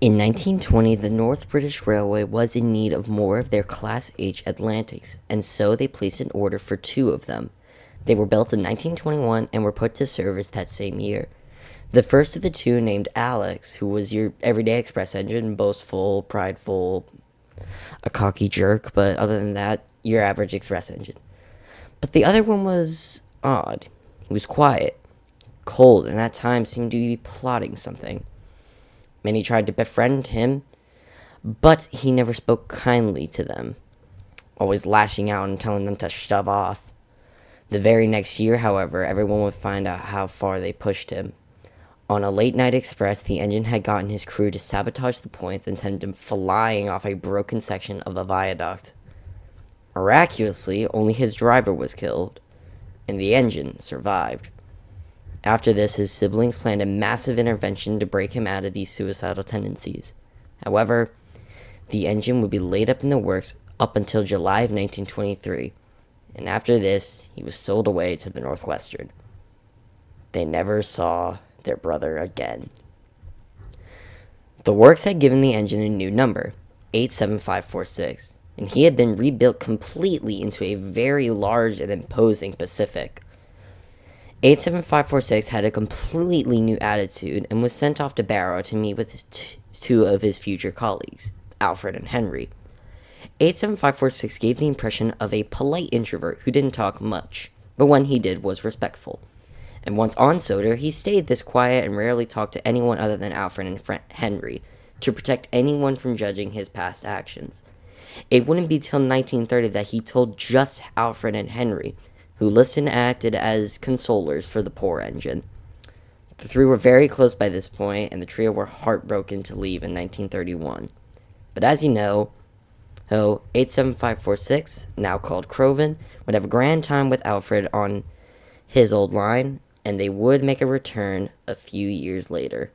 In 1920, the North British Railway was in need of more of their Class H Atlantics, and so they placed an order for two of them. They were built in 1921 and were put to service that same year. The first of the two, named Alex, who was your everyday express engine, boastful, prideful, a cocky jerk, but other than that, your average express engine. But the other one was odd. He was quiet, cold, and at times seemed to be plotting something. Many tried to befriend him, but he never spoke kindly to them, always lashing out and telling them to shove off. The very next year, however, everyone would find out how far they pushed him. On a late night express, the engine had gotten his crew to sabotage the points and send him flying off a broken section of a viaduct. Miraculously, only his driver was killed, and the engine survived. After this, his siblings planned a massive intervention to break him out of these suicidal tendencies. However, the engine would be laid up in the works up until July of 1923, and after this, he was sold away to the Northwestern. They never saw their brother again. The works had given the engine a new number, 87546, and he had been rebuilt completely into a very large and imposing Pacific. 87546 had a completely new attitude and was sent off to Barrow to meet with two of his future colleagues, Alfred and Henry. 87546 gave the impression of a polite introvert who didn't talk much, but when he did was respectful. And once on Soder, he stayed this quiet and rarely talked to anyone other than Alfred and Henry to protect anyone from judging his past actions. It wouldn't be till 1930 that he told just Alfred and Henry, who listened and acted as consolers for the poor engine. The three were very close by this point, and the trio were heartbroken to leave in 1931. But as you know, 87546, now called Croven, would have a grand time with Alfred on his old line, and they would make a return a few years later.